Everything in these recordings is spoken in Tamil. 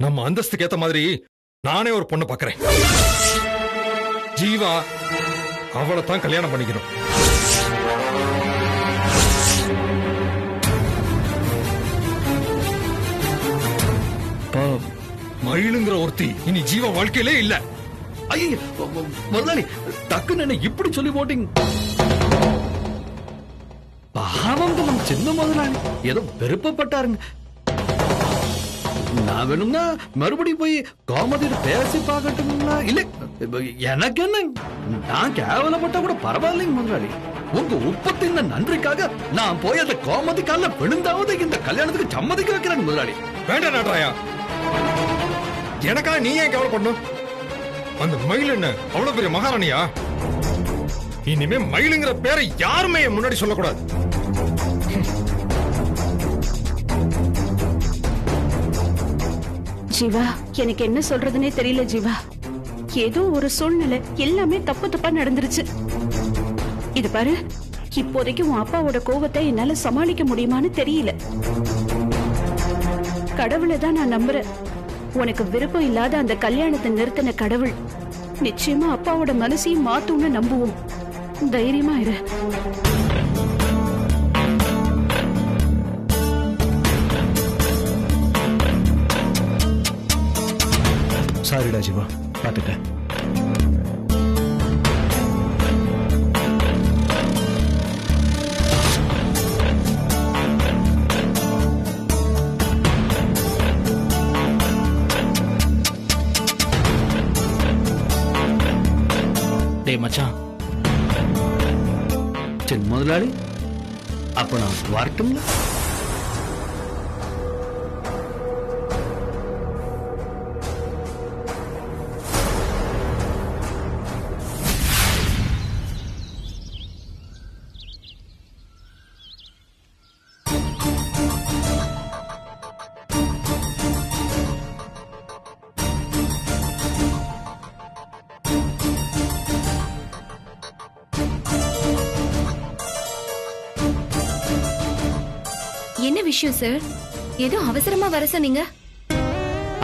நம்ம அந்தஸ்துக்கு ஏத்த மாதிரி நானே ஒரு பொண்ணை பாக்குறேன். ஜீவா அவளை தான் கல்யாணம் பண்ணிக்கணும். மயிலுங்கிற ஒருத்தி இனி ஜீவா வாழ்க்கையிலே இல்ல. ஐய முதலாளி, டக்குன்னு என்ன இப்படி சொல்லி போட்டீங்க? பாவம் நம்ம சின்ன முதலாளி ஏதோ விருப்பப்பட்டாருங்க. நான் வேணும்னா மறுபடியும் போய் கோமதியில பேசி பார்க்கட்டுங்களா? இல்ல எனக்கு என்ன, நான் கேவலப்பட்டா கூட பரவாயில்லைங்க முதலாளி. உங்க உற்பத்தின நன்றிக்காக நான் போய் அந்த கோமதி கால விழுந்தாவது இந்த கல்யாணத்துக்கு சம்மதிக்க வைக்கிறேன் முதலாளி. வேண்டாம் நாட்டாயா, எனக்காக நீ ஏன் கவலைப்படணும்? அந்த மயில் என்ன அவ்வளவு பெரிய மகாராணியா? இனிமே மயிலுங்கிற பேரை யாருமே முன்னாடி சொல்லக்கூடாது. ஜீவா, எனக்கு என்ன சொல்றதுன்னே தெரியல ஜீவா. ஏதோ ஒரு சூழ்நிலை எல்லாமே தப்பு தப்பா நடந்துருச்சு. இது பாரு, இப்போதைக்கு உன் அப்பாவோட கோவத்தை என்னால சமாளிக்க முடியுமான்னு தெரியல. கடவுளை தான் நான் நம்புறேன். உனக்கு விருப்பம் இல்லாத அந்த கல்யாணத்தை நிறுத்தின கடவுள் நிச்சயமா அப்பாவோட மனசையும் மாத்தும்னு நம்புவோம். தைரியமா இரு. சாரிடா ஜீவா, பாத்துட்டேன். டேய் மச்சான், சின்ன முதலாளி, அப்ப நான் வரட்டுங்களா? என்ன விஷயம் சார்? ஏதோ அவசரமா வர சொன்னீங்க.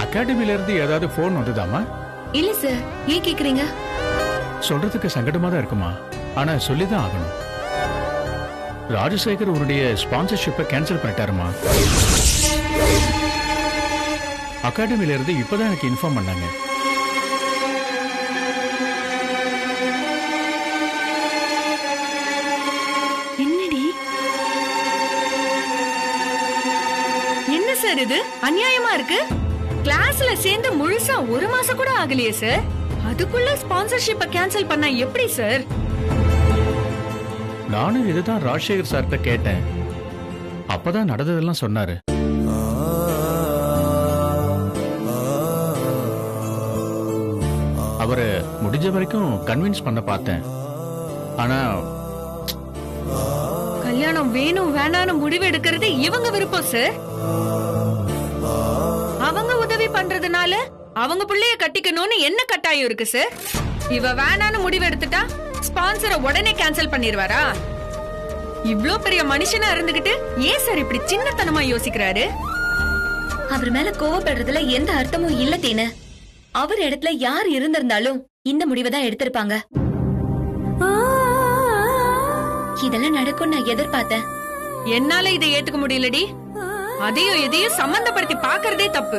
அகாடமில இருந்து ஏதாவது போன் வந்ததாமா? இல்ல சார். ஏன் கேக்குறீங்க? சொல்றதுக்கு சங்கடமா தான் இருக்குமா, ஆனா சொல்லிதான் ஆகணும். ராஜசேகர் உன்னுடைய ஸ்பான்சர்ஷிப்பை கேன்சல் பண்ணிட்டாருமா. அகாடமில இருந்து இப்பதான் எனக்கு இன்ஃபார்ம் பண்ணாங்க. சார் இது அநியாயமா இருக்கு. கிளாஸ்ல சேர்ந்து முழுசா ஒரு மாசம் கூட ஆகலையே சார். அதுக்குள்ள ஸ்பான்சர்ஷிப்பை கேன்சல் பண்ணா எப்படி சார்? நானும் இதுதான் ராஜசேகர் சார்கிட்ட கேட்டேன். அப்பதான் நடந்ததெல்லாம் சொன்னாரு. அவரை முடிஞ்ச வரைக்கும் கன்வின்ஸ் பண்ண பார்த்தேன். ஆனா கல்யாணம் வேணும் வேணான்னு முடிவு எடுக்கிறது இவங்க விருப்பம் சார். அவங்க உதவி பண்றதுனால அவங்க பிள்ளைய கட்டிக்கணும்னு என்ன கட்டாயம் இருக்கு சார்? இவ வேணான்னு முடிவு எடுத்துட்டா ஸ்பான்சரை உடனே கேன்சல் பண்ணிடுவாரா? இவ்ளோ பெரிய மனுஷனா இருந்துகிட்டு ஏன் சார் இப்படி சின்னத்தனமா யோசிக்கிறாரு? அவர் மேல கோவப்படுறதுல எந்த அர்த்தமும் இல்ல தேனு. அவர் இடத்துல யார் இருந்திருந்தாலும் இந்த முடிவை தான் எடுத்திருப்பாங்க. இதெல்லாம் நடக்கும் நான் எதிர்பார்த்தேன். என்னால இதை ஏத்துக்க முடியலடி. அதையும் எதையும் சம்பந்தப்படுத்தி பாக்குறதே தப்பு.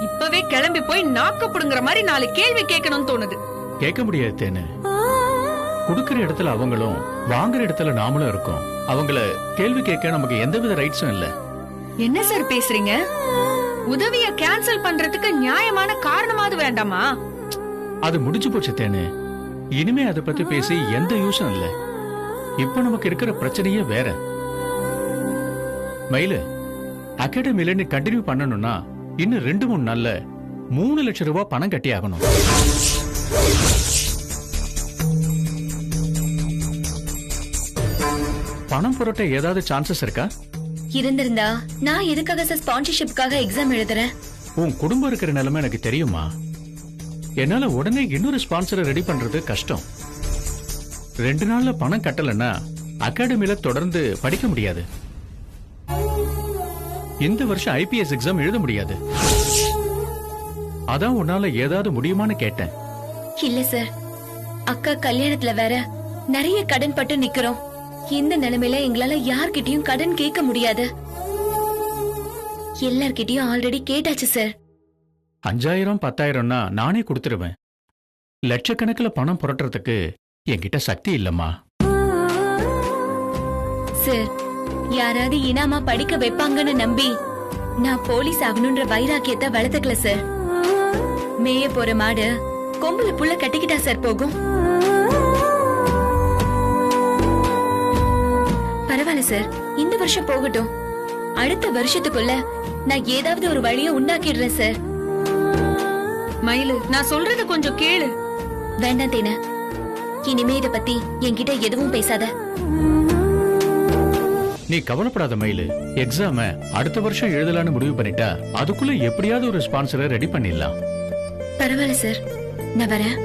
இப்பவே கிளம்பி போய் நாக்க புடுங்குற மாதிரி 4 கேள்வி கேட்கணும்னு தோணுது. கேட்க முடியாது தேனு. குடுக்கிற இடத்துல அவங்களும் வாங்குற இடத்துல நாமளும் இருக்கோம். அவங்கள கேள்வி கேட்க நமக்கு எந்தவித ரைட்ஸும் இல்ல. என்ன சார் பேசுறீங்க? உதவிய கேன்சல் பண்றதுக்கு நியாயமான காரணமாவது வேண்டாமா? அது முடிஞ்சு போச்சு தேனு. இனிமே அதை பத்தி பேசி எந்த யூஸும் இல்ல. இப்ப நமக்கு இருக்கிற பிரச்சனையே வேற. மயிலு, அகாடமில நீ கண்டினியூ பண்ணணும்னா இன்னும் 2-3 நாள்ல 3 லட்சம் ரூபாய் பணம் கட்டி ஆகணும். பணம் புரட்ட ஏதாவது சான்சஸ் இருக்கா? இருந்திருந்தா நான் எதுக்காக ஸ்பான்சர்ஷிப்காக எக்ஸாம் எழுதுறேன்? உன் குடும்பம் இருக்கிற நிலைமை எனக்கு தெரியுமா. என்னால உடனே இன்னொரு ஸ்பான்சரை ரெடி பண்றது கஷ்டம். 2 நாள்ல பணம் கட்டலன்னா அகாடமில தொடர்ந்து படிக்க முடியாது. இந்த வருஷம் IPS எக்ஸாம் எழுத முடியாது. அதான் உன்னால ஏதாவது முடியுமான்னு கேட்டேன். இல்ல சார், அக்கா கல்யாணத்துல வேற நிறைய கடன் பட்டு நிக்கிறோம். இந்த நிலைமையில எங்களால யார்கிட்டயும் கடன் கேட்க முடியாது. எல்லார்கிட்டயும் ஆல்ரெடி கேட்டாச்சு சார். 5000 10,000னா நானே கொடுத்துருவேன். லட்சக்கணக்கில் பணம் புரட்டுறதுக்கு என்கிட்ட சக்தி இல்லம்மா. சார், யாராவது இனாமா படிக்க வைப்பாங்கன்னு நம்பி நான் போலீஸ் ஆகணும்ன்ற வைராக்கியத்தை வளர்த்துக்கல சார். மேய போற மாடு கொம்புல புள்ள கட்டிக்கிட்டா சார் போகும். பரவாயில்ல சார், இந்த வருஷம் போகட்டும். அடுத்த வருஷத்துக்குள்ள நான் ஏதாவது ஒரு வழியை உண்டாக்கிடுறேன் சார். மயிலு, நான் சொல்றத கொஞ்சம் கேளு. வேண்டாம் தேன, இனிமே இத பத்தி என்கிட்ட எதுவும் பேசாத. நீ கவலைப்படாத மயிலு. எக்ஸாம அடுத்த வருஷம் எழுதலான்னு முடிவு பண்ணிட்டா அதுக்குள்ள எப்படியாவது ஒரு ஸ்பான்சரை ரெடி பண்ணிடலாம். பரவாயில்ல சார், நான் வரேன்.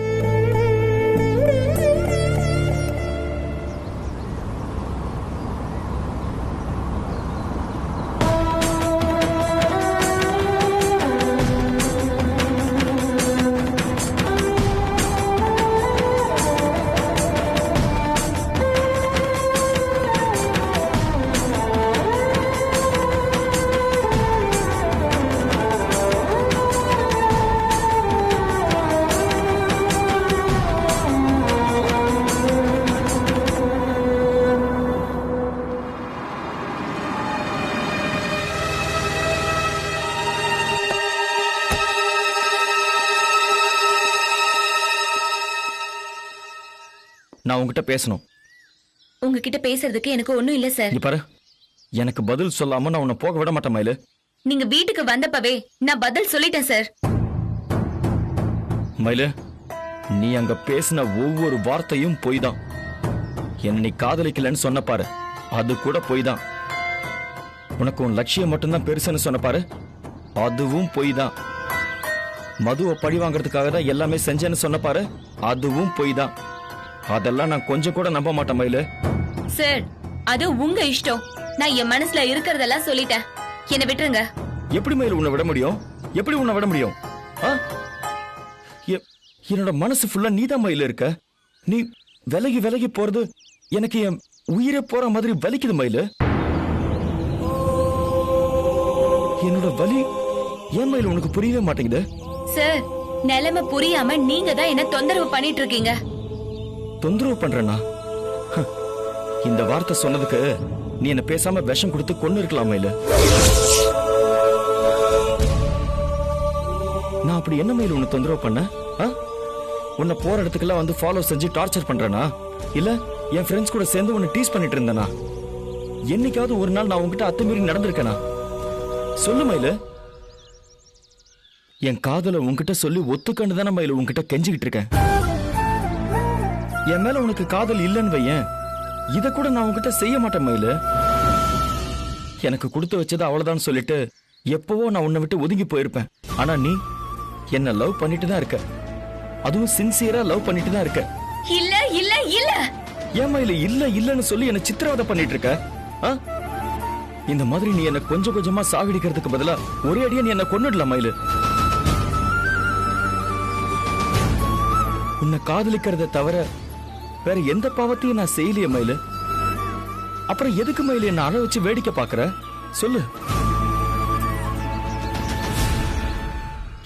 நான் உங்ககிட்ட பேசணும். உங்ககிட்ட பேசுறதுக்கு எனக்கு ஒண்ணும் இல்ல சார். இங்க பாரு, எனக்கு பதில் சொல்லாம நான் உன்னை போக விட மாட்டேன் மயிலு. நீங்க வீட்டுக்கு வந்தப்பவே நான் பதில் சொல்லிட்டேன் சார். மயிலு, நீ அங்க பேசின ஒவ்வொரு வார்த்தையும் பொய் தான். என்ன நீ காதலிக்கலன்னு சொன்ன பாரு, அது கூட பொய் தான். உனக்கு உன் லட்சியம் மட்டும்தான் பெருசுன்னு சொன்ன பாரு, அதுவும் பொய் தான். மதுவை பழி வாங்கறதுக்காக தான் எல்லாமே செஞ்சேன்னு சொன்ன பாரு, அதுவும் பொய் தான். அதெல்லாம் நான் கொஞ்சம் கூட நம்ப மாட்டேன் மயிலு. சார், அது உங்க இஷ்டம். நான் என் மனசுல இருக்கிறதெல்லாம் சொல்லிட்டேன். என்ன விட்டுருங்க. எப்படி மயிலு உன்னை விட முடியும்? எப்படி உன்னை விட முடியும்? என்னோட மனசு ஃபுல்லா நீதான் மயிலு இருக்க. நீ விலகி விலகி போறது எனக்கு என் உயிரை போற மாதிரி வலிக்குது மயிலு. என்னோட வலி ஏன் மயிலு உனக்கு புரியவே மாட்டேங்குது? சார், நிலைமை புரியாம நீங்க தான் என்ன தொந்தரவு பண்ணிட்டு இருக்கீங்க. தொந்தரவு பண்றேனா? இந்த வார்த்தை சொன்னதுக்கு நீ என்ன பேசாம விஷம் கொடுத்து கொன்னு இருக்கலாம் மயிலு. நான் அப்படி என்ன மயிலு உன்னை தொந்தரவு பண்ண? உன்னை போற இடத்துக்கெல்லாம் வந்து ஃபாலோ செஞ்சு டார்ச்சர் பண்றேனா? இல்ல என் ஃப்ரெண்ட்ஸ் கூட சேர்ந்து உன்னை டீஸ் பண்ணிட்டு இருந்தேனா? என்னைக்காவது ஒரு நாள் நான் உன்கிட்ட அத்துமீறி நடந்திருக்கேனா? சொல்லு மயிலு. என் காதல உன்கிட்ட சொல்லி ஒத்துக்கண்டு தானே மயிலு உன்கிட்ட கெஞ்சிக்கிட்டு இருக்கேன். என் மேல உனக்கு காதல் இல்லைன்னு வையேன், இத கூட நான் உன்கிட்ட செய்ய மாட்டேன் மயிலு. எனக்கு கொடுத்து வச்சது அவ்வளவுதான் சொல்லிட்டு எப்பவோ நான் உன்னை விட்டு ஒதுங்கி போயிருப்பேன். ஆனா நீ என்ன லவ் பண்ணிட்டு தான் இருக்க. அதுவும் சின்சியரா லவ் பண்ணிட்டு தான் இருக்க. இல்ல இல்ல இல்ல. ஏன் மயிலு இல்ல இல்லன்னு சொல்லி என்ன சித்திரவதை பண்ணிட்டு இருக்க? இந்த மாதிரி நீ என்ன கொஞ்சம் கொஞ்சமா சாகடிக்கிறதுக்கு பதிலா ஒரே அடியா நீ என்ன கொன்னுடலாம் மயிலு. உன்னை காதலிக்கிறத தவிர வேற எந்த பாவத்தையும் நான் செய்யலையே மயிலு. அப்புறம் எதுக்கு மயிலு என்ன அழ வச்சு வேடிக்கை பாக்குற? சொல்லு.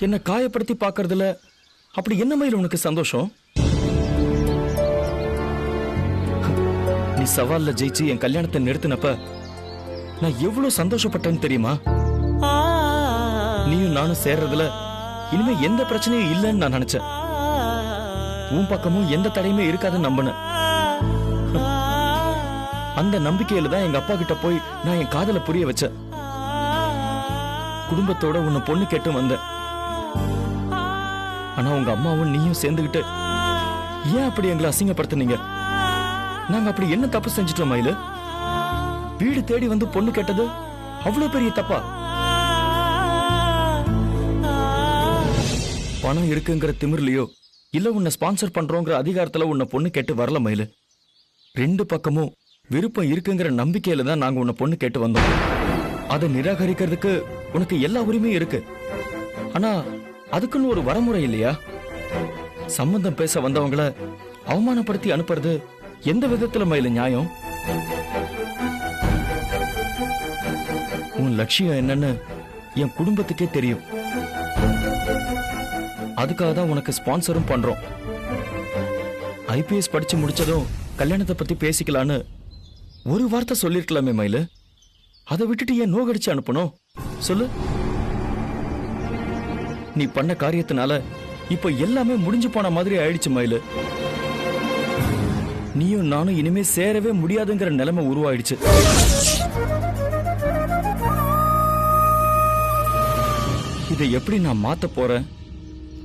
என்ன காயப்படுத்தி பாக்குறதுல அப்படி என்ன மயிலு உனக்கு சந்தோஷம்? நீ சவால்ல ஜெயிச்சு என் கல்யாணத்தை நிறுத்தினப்ப நான் எவ்வளவு சந்தோஷப்பட்டேன்னு தெரியுமா? நீயும் நானும் சேர்றதுல இனிமே எந்த பிரச்சனையும் இல்லைன்னு நான் நினைச்சேன். உன் பக்கமும் எந்த தடையுமே இருக்காதுன்னு நம்பினேன். அந்த நம்பிக்கையில தான் எங்க அப்பா கிட்ட போய் நான் என் காதலை புரிய வச்சேன். குடும்பத்தோட உன்னை பொண்ணு கேட்டு வந்தேன். ஆனா உங்க அம்மாவும் நீயும் சேர்ந்துகிட்டு ஏன் அப்படி எங்களை அசிங்கப்படுத்துனீங்க? நாங்க அப்படி என்ன தப்பு செஞ்சிட்டோம் மயிலு? வீடு தேடி வந்து பொண்ணு கேட்டது அவ்வளவு பெரிய தப்பா? பணம் இருக்குங்கிற திமிர்லயோ இல்ல உன்னை ஸ்பான்சர் பண்றோங்கிற அதிகாரத்துல உன்னை பொண்ணு கேட்டு வரல மயிலு. ரெண்டு பக்கமும் விருப்பம் இருக்குங்கிற நம்பிக்கையில தான் நாங்க உன்னை பொண்ணு கேட்டு வந்தோம். அதை நிராகரிக்கிறதுக்கு உனக்கு எல்லா உரிமையும் இருக்கு. ஆனா அதுக்குன்னு ஒரு வரமுறை இல்லையா? சம்பந்தம் பேச வந்தவங்கள அவமானப்படுத்தி அனுப்புறது எந்த விதத்துல மயில நியாயம்? உன் லட்சியம் என்னன்னு என் குடும்பத்துக்கே தெரியும். அதுக்காக தான் உனக்கு ஸ்பான்சரும் பண்றோம். ஐபிஎஸ் படிச்சு முடிச்சதும் கல்யாணத்தை பத்தி பேசிக்கலான்னு ஒரு வார்த்தை சொல்லிருக்கலாமே மயிலு. அதை விட்டுட்டு ஏன் நோகடிச்சு அனுப்பணும் சொல்லு? நீ பண்ண காரியத்தினால இப்ப எல்லாமே முடிஞ்சு போன மாதிரி ஆயிடுச்சு மயிலு. நீயும் நானும் இனிமே சேரவே முடியாதுங்கிற நிலைமை உருவாயிடுச்சு. இதை எப்படி நான் மாத்த போறேன்,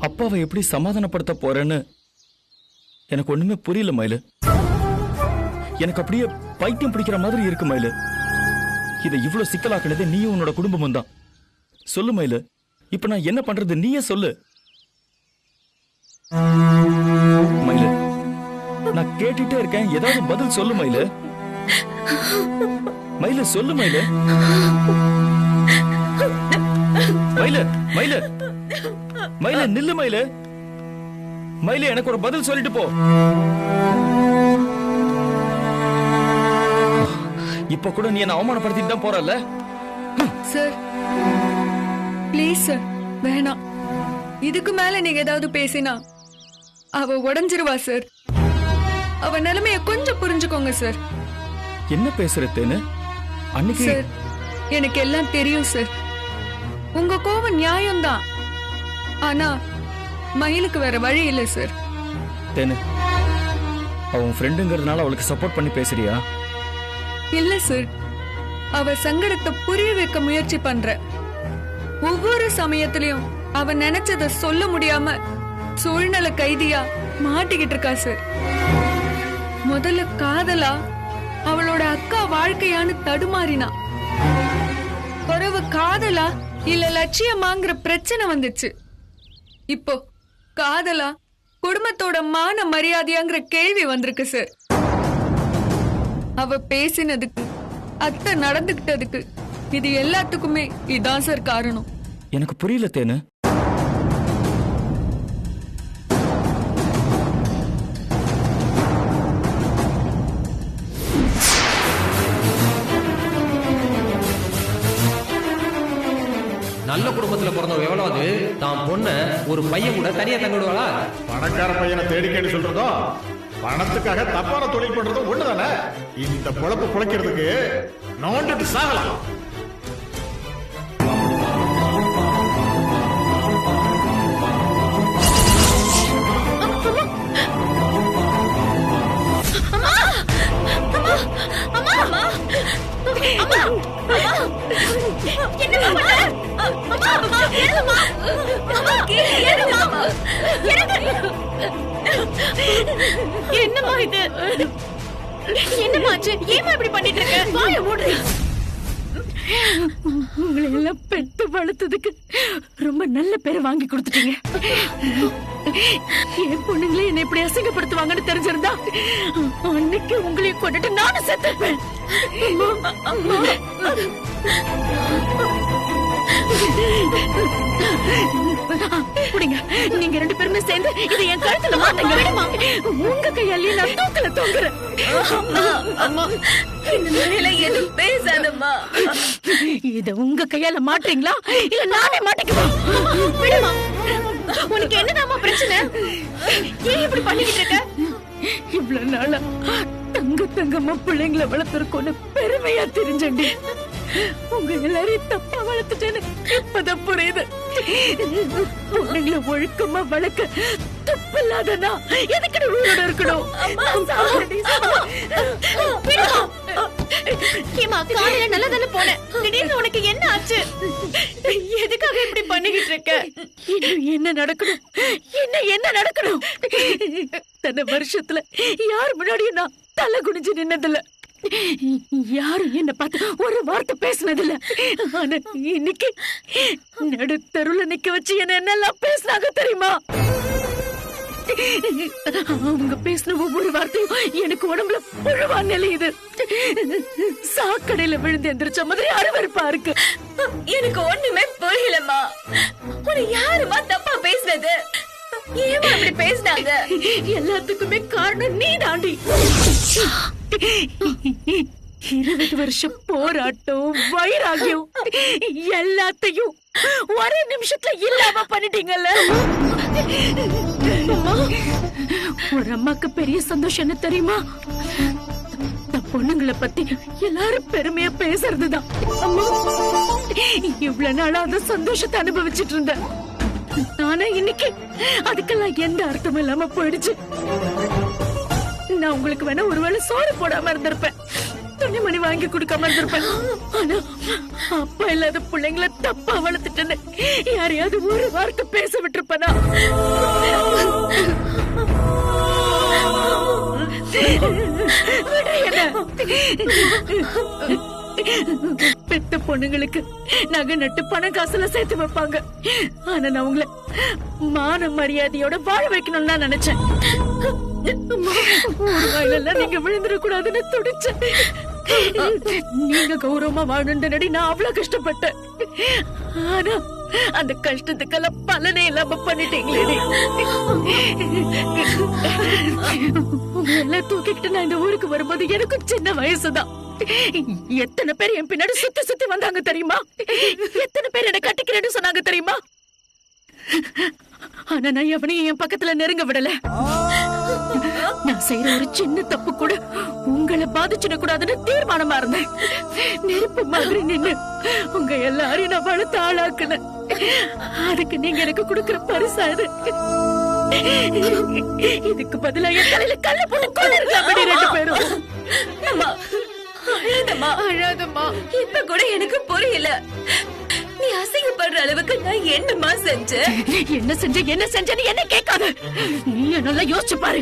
அப்பாவை எப்படி சமாதானப்படுத்த போறேன்னு எனக்கு ஒண்ணுமே புரியல மயிலு. எனக்கு அப்படியே பைத்தியம் பிடிக்கிற மாதிரி இருக்கு மயிலு. இதை இவ்வளவு சிக்கலாக்குனது நீயும் உன்னோட குடும்பமும் தான். சொல்லு மயிலு, இப்ப நான் என்ன பண்றது நீயே சொல்லு. மயிலு, நான் கேட்டுட்டே இருக்கேன், ஏதாவது பதில் சொல்லு மயிலு. மயிலு சொல்லு மயிலு. மயிலு மயிலு மயிலு நில்லு மயிலு. மயிலு எனக்கு ஒரு பதில் சொல்லிட்டு போ. இப்ப கூட நீ என்ன அவமானப்படுத்திட்டு தான் போறல்ல? சார் ப்ளீஸ் சார், வேணாம். இதுக்கு மேல நீங்க ஏதாவது பேசினா அவ உடைஞ்சிருவா சார். அவ நிலைமைய கொஞ்சம் புரிஞ்சுக்கோங்க சார். என்ன பேசுறதுன்னு அன்னைக்கு சார் எனக்கு எல்லாம் தெரியும் சார். உங்க கோவம் நியாயம்தான். ஆனா மயிலுக்கு வேற வழி இல்ல சார். தேனு, அவன் ஃப்ரெண்டுங்கிறதுனால அவளுக்கு சப்போர்ட் பண்ணி பேசுறியா? இல்ல சார், அவ சங்கடத்தை புரிய வைக்க முயற்சி பண்ற. ஒவ்வொரு சமயத்திலயும் அவ நினைச்சத சொல்ல முடியாம சூழ்நிலை கைதியா மாட்டிக்கிட்டு இருக்கா சார். முதல்ல காதலா அவளோட அக்கா வாழ்க்கையான்னு தடுமாறினா, பிறகு காதலா இல்ல லட்சியமாங்கிற பிரச்சனை வந்துச்சு. இப்போ காதலா குடும்பத்தோட மான மரியாதையாங்கிற கேள்வி வந்திருக்கு சார். அவ பேசினதுக்கு, அத்தை நடந்துகிட்டதுக்கு, இது எல்லாத்துக்குமே இதான் சார் காரணம். எனக்கு புரியல தேனு. நல்ல குடும்பத்துல பிறந்தவங்க எவ்வளவு தான் பொண்ண ஒரு பையன் கூட தனியா தங்க விடுவாளா? பணக்கார பையனை தேடிக்கேன்னு சொல்றதோ, பணத்துக்காக தப்பான தொழில் பண்றதும் ஒண்ணுதானே. இந்த பொழப்பு பிழைக்கிறதுக்கு நோண்டிட்டு சாகலாம். என்னம்மா இது? என்னமாச்சு? ஏமா இப்படி பண்ணிட்டு இருக்க? வாய மூடு. உங்களை எல்லாம் பெத்து வளர்த்ததுக்கு ரொம்ப நல்ல பேரை வாங்கி கொடுத்துட்டீங்க. என் பொண்ணுங்களே என்னை இப்படி அசிங்கப்படுத்துவாங்கன்னு தெரிஞ்சிருந்தா அன்னைக்கு உங்களையும் கொண்டுட்டு நானும் செத்துப்பேன். புடிங்க, நீங்க ரெண்டு பேருமே சேர்ந்து இதை என் கழுத்துல மாட்டுங்க. விடுமா, உங்க கையாலேயே நான் தூக்கல தொங்குறேன். எதுவும் பேசாதம்மா. இத உங்க கையால மாட்டீங்களா இல்ல நானே மாட்டிக்குமா? விடுமா. உனக்கு என்னதாம்மா பிரச்சனை? ஏன் இப்படி பண்ணிக்கிட்டு இருக்க? இவ்வளவு நாளா தங்கமா பிள்ளைங்களை வளர்த்திருக்கோன்னு பெருமையா தெரிஞ்சண்டி. உங்க எல்லாரையும் தப்பா வளர்த்துட்டேன்னு இப்பதான் புரியுது. பொண்ணுங்களை ஒழுக்கமா வளர்க்க தப்பில்லாதனா எதுக்கு உயிரோட இருக்கணும்? காலையில நல்லதானே போனேன், திடீர்னு உனக்கு என்ன ஆச்சு? எதுக்காக இப்படி பண்ணிக்கிட்டு இருக்க? என்ன நடக்கணும்? என்ன நடக்கணும்? தன்னை வருஷத்துல யார் முன்னாடியும் நான் தலை குனிஞ்சு நின்னதில்ல. யாரும் என்ன பார்த்து ஒரு வார்த்தை பேசினதில்ல. ஆனா இன்னைக்கு நடுத்தருல நிக்க வச்சு என்னெல்லாம் பேசினாங்க தெரியுமா? அவங்க பேசின ஒவ்வொரு வார்த்தையும் எனக்கு உடம்புல புழுவா நிலையுது. சாக்கடையில விழுந்து எந்திரிச்ச மாதிரி அருவருப்பா இருக்கு. எனக்கு ஒண்ணுமே புரியலமா. உன்னை யாருமா தப்பா நல்லது? ஏன் அப்படி பேசினாங்க? எல்லாத்துக்குமே காரணம் நீ தாண்டி. 20 வருஷம் போராட்டம், வைராகியம் எல்லாத்தையும் ஒரே நிமிஷத்துல இல்லாம பண்ணிட்டீங்கல்ல. ஒரு அம்மாக்கு பெரிய சந்தோஷம் என்ன தெரியுமா? பொண்ணுங்களை பத்தி எல்லாரும் பெருமையா பேசுறதுதான். அம்மா, இவ்வளவு நாளா அந்த சந்தோஷத்தை அனுபவிச்சுட்டு இருந்தேன். ஆனா இன்னைக்கு அதுக்கெல்லாம் எந்த அர்த்தமும் இல்லாம போயிடுச்சு. நான் உங்களுக்கு வேணா ஒருவேளை சோறு போடாம இருந்திருப்பேன், துணிமணி வாங்கி கொடுக்காம இருந்திருப்பேன். ஆனா அப்பா இல்லாத பிள்ளைங்களை தப்பா வளர்த்துட்டேன்னு யாரையாவது ஒரு வார்த்தை பேச விட்டுருப்பனா? பெத்த பொண்ணுங்களுக்கு நகை நட்டு பணம் காசுல சேர்த்து வைப்பாங்க. ஆனா நான் உங்களை மான மரியாதையோட வாழ வைக்கணும்னு நான் நினைச்சேன். ஒரு வயலெல்லாம் நீங்க விழுந்துடக்கூடாதுன்னு துடிச்சேன். நீங்க கௌரவமா வாழணும்னு நான் அவ்வளவு கஷ்டப்பட்டேன். ஆனா அந்த கஷ்டத்துக்கெல்லாம் பலனே இல்லாம பண்ணிட்டீங்களே. உங்க எல்லாம் தூக்கிக்கிட்டு நான் இந்த ஊருக்கு வரும்போது எனக்கும் சின்ன வயசுதான். எத்தனை பேர் என் பின்னாடி சுத்தி சுத்தி வந்தாங்க தெரியுமா? எத்தனை பேர் என்ன கட்டிக்கிறேன்னு சொன்னாங்க தெரியுமா? ஆனா நான் எவனையும் என் பக்கத்துல நெருங்க விடல. நான் செய்யற ஒரு சின்ன தப்பு கூட உங்களை பாதிச்சிட கூடாதுன்னு தீர்மானமா இருந்தேன். நெருப்பு மாதிரி நின்னு உங்க எல்லாரையும் நான் வளர்த்து ஆளாக்குனேன். அதுக்கு நீங்க எனக்கு கொடுக்கிற பரிசா இது. இதுக்கு பதிலா என் தலையில கல்ல போட்டு கொல்லிருக்கலாம் 2 பேரும். அழாதம்மா, அழாதம்மா. இப்ப கூட எனக்கு புரியல. நீ அசிங்கப்படுற அளவுக்கு நான் என்னமா செஞ்சேன்? என்ன செஞ்சேன்னு என்ன கேட்காத. நீ நல்லா யோசிச்சு பாரு.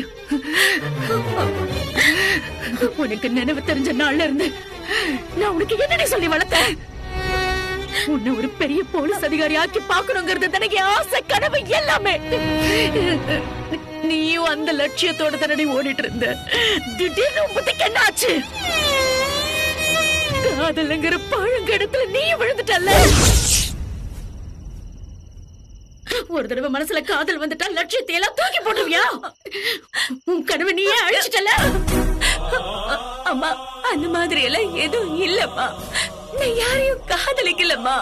உனக்கு நினைவு தெரிஞ்ச நாள்ல இருந்து நான் உனக்கு என்னடி சொல்லி வளர்த்தேன்? உன்னை ஒரு பெரிய போலீஸ் அதிகாரி ஆக்கி பாக்கணுங்கிறது தனக்கு ஆசை, கனவு எல்லாமே. நீயும் அந்த லட்சியத்தோட தனடி ஓடிட்டு இருந்த. திடீர்னு உபத்துக்கு என்ன ஆச்சு? காதலுங்கிற பழங்கடத்துல நீ விழுந்துட்டல்ல. ஒரு தடவை மனசுல காதல் வந்துட்டா லட்சியத்தை எல்லாம் தூக்கி போட்டுவியா? உன் கனவை நீயே அழிச்சிட்டல. அம்மா, அந்த மாதிரி எல்லாம் எதுவும் இல்லம்மா. நான் யாரையும் காதலிக்கலம்மா.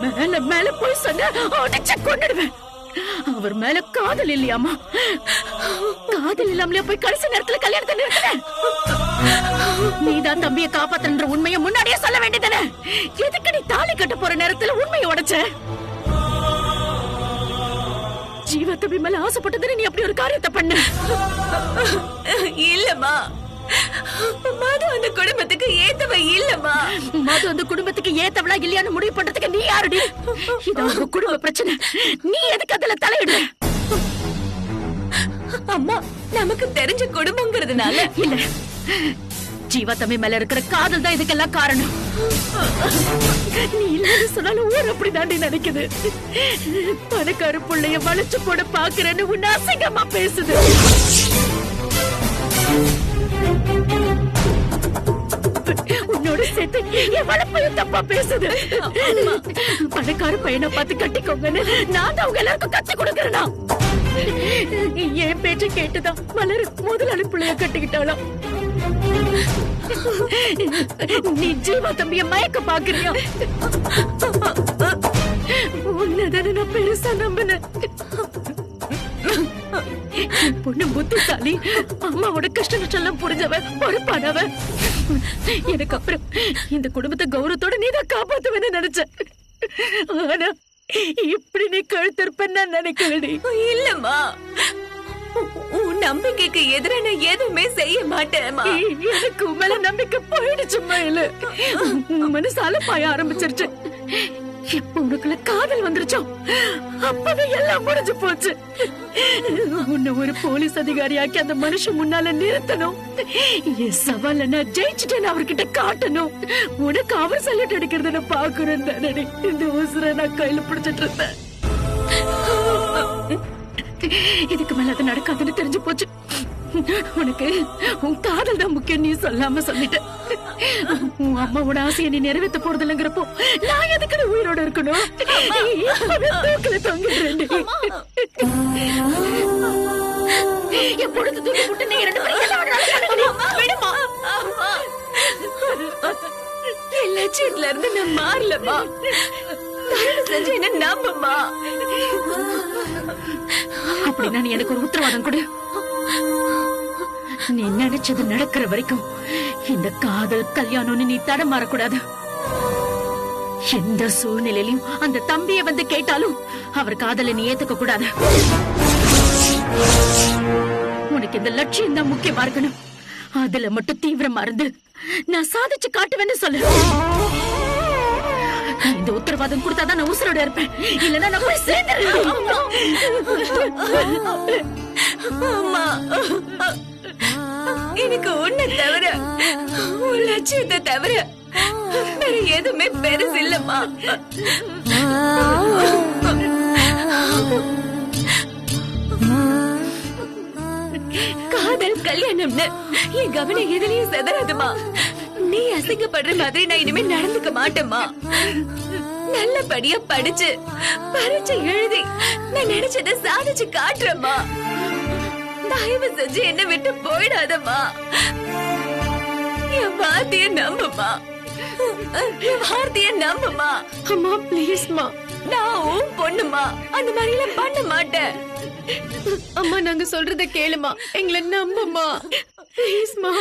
மேல மேல போய் சொன்ன உடச்ச கொண்டுடுவேன். அவர் மேல காதல் இல்லையாமா? காதல் இல்லாமலே போய் கடைசி நேரத்துல கல்யாணத்தை நிறுத்தின. நீதான் தம்பியை காப்பாத்துன்ற உண்மையை முன்னாடியே சொல்ல வேண்டியதானே? எதுக்கு நீ தாலி கட்ட போற நேரத்துல உண்மையை உடைச்ச? ஜீவா தம்பி மேல ஆசைப்பட்டதுன்னு நீ அப்படி ஒரு காரியத்தை பண்ண? இல்லம்மா, மது அந்த குடும்பத்துக்கு ஏத்தவ இல்லம்மா. மது அந்த குடும்பத்துக்கு ஏத்தவளா இல்லையான்னு முடிவு பண்றதுக்கு நீ யாருடி? இது உங்க குடும்ப பிரச்சனை. நீ எதுக்கு அதுல தலையிடுற? அம்மா, நமக்கு தெரிஞ்ச குடும்பங்கிறதுனால இல்ல, ஜீவா தம்பி மேல இருக்கிற காதல் தான் இதுக்கெல்லாம் காரணம். நீ இல்லன்னு சொன்னாலும் ஊர் அப்படிதாண்டி நினைக்குது. பணக்கார புள்ளைய வளைச்சு போட பாக்குறேன்னு உன்னை அசிங்கமா பேசுது. உன்னோட சேர்த்து என் வளப்பையும் தப்பா பேசுது. பணக்கார பையனை பார்த்து கட்டிக்கோங்கன்னு நான் தான் அவங்க எல்லாருக்கும் கத்து கொடுக்கறேனா? என் பேச்சை கேட்டுதான் மலர் முதலாளி பிள்ளைய கட்டிக்கிட்டாலும். நீ ஜீவா தம்பிய மயக்க பாக்குறியா? உன்னதான நான் பெருசா நம்பினேன். பொண்ணு புத்திசாலி, அம்மாவோட கஷ்ட நஷ்டம் புரிஞ்சவ, பொறுப்பானவ. எனக்கு அப்புறம் இந்த குடும்பத்தை கௌரவத்தோட நீதான் காப்பாத்துவேன்னு நினைச்சேன். ஆனா இப்படி நீ கழுத்திருப்பேன்னு நான் நினைக்கலடி. இல்லம்மா, உன் நம்பிக்கைக்கு எதிர நான் எதுவுமே செய்ய மாட்டேன்மா. எனக்கு மேல நம்பிக்கை போயிடுச்சு. மயில மனசால பாய ஆரம்பிச்சிருச்சு. எப்ப உனக்குள்ள காதல் வந்துருச்சோ அப்பவே எல்லாம் முடிஞ்சு போச்சு. உன்னை ஒரு போலீஸ் அதிகாரியாக்கி அந்த மனுஷன் முன்னால நிறுத்தணும். என் சவால நான் ஜெயிச்சுட்டேன்னு அவர்கிட்ட காட்டணும். உனக்கு அவர் சல்யூட் அடிக்கிறத நான் பாக்குறேன் தானே. இந்த உசுரை நான் கையில பிடிச்சிட்டு இருந்தேன். இதுக்கு மேல அது நடக்காதுன்னு தெரிஞ்சு போச்சு. உனக்கு உன் காதல் தான் முக்கியம் நீ சொல்லாம சொல்லிட்ட. உன் அம்மாவோட ஆசையை நீ நிறைவேற்ற போறது இல்லைங்கிறப்போ நான் எதுக்கு உயிரோட இருக்கணும்? தூக்கில தொங்கிடுறேன். எப்பொழுது தூக்கி போட்டு நீ 2 பேரும் என்ன வேணாலும் விடுமா? லட்சியத்துல இருந்து நான் மாறலமா. செஞ்சு என்ன நம்பமா? அப்படின்னா நீ எனக்கு ஒரு உத்தரவாதம் கொடு. நீ நினைச்சது நடக்கிற வரைக்கும் இந்த காதல் கல்யாணம்னு நீ தடமாறக்கூடாது. எந்த சூழ்நிலையிலும் அந்த தம்பிய வந்து கேட்டாலும் அவர் காதலை நீ ஏத்துக்க கூடாது. உனக்கு இந்த லட்சியம் தான் முக்கியமா இருக்கணும். அதுல மட்டும் தீவிரமா இருந்து நான் சாதிச்சு காட்டுவேன்னு சொல்லு. இந்த உத்தரவாதம் கொடுத்தாதான் நான் உசுரோட இருப்பேன். இல்லன்னா நான் போய் சேர்ந்துறேன். அம்மா, எனக்கு உன்னை தவிர உன் லட்சியத்தை தவிர வேற எதுவுமே பெருசு இல்லம்மா. காதல் கல்யாணம்னு என் கவனம் எதுலயும் செதறாதுமா. நீ அசிங்கப்படுற மாதிரி நான் இனிமே நடந்துக்க மாட்டேம்மா. நல்லபடியா படிச்சு பரீட்சை எழுதி நான் நினைச்சதை சாதிச்சு காட்டுறேம்மா. தயவு செஞ்சு என்ன விட்டு போயிடாதம்மா. என் வார்த்தைய நம்புமா. என் வார்த்தைய நம்புமா. அம்மா ப்ளீஸ்மா, நான் உன் பொண்ணுமா. அந்த மாதிரி எல்லாம் பண்ண மாட்டேன். அம்மா, நாங்க சொல்றத கேளுமா. எங்களை நம்புமா ப்ளீஸ்மா.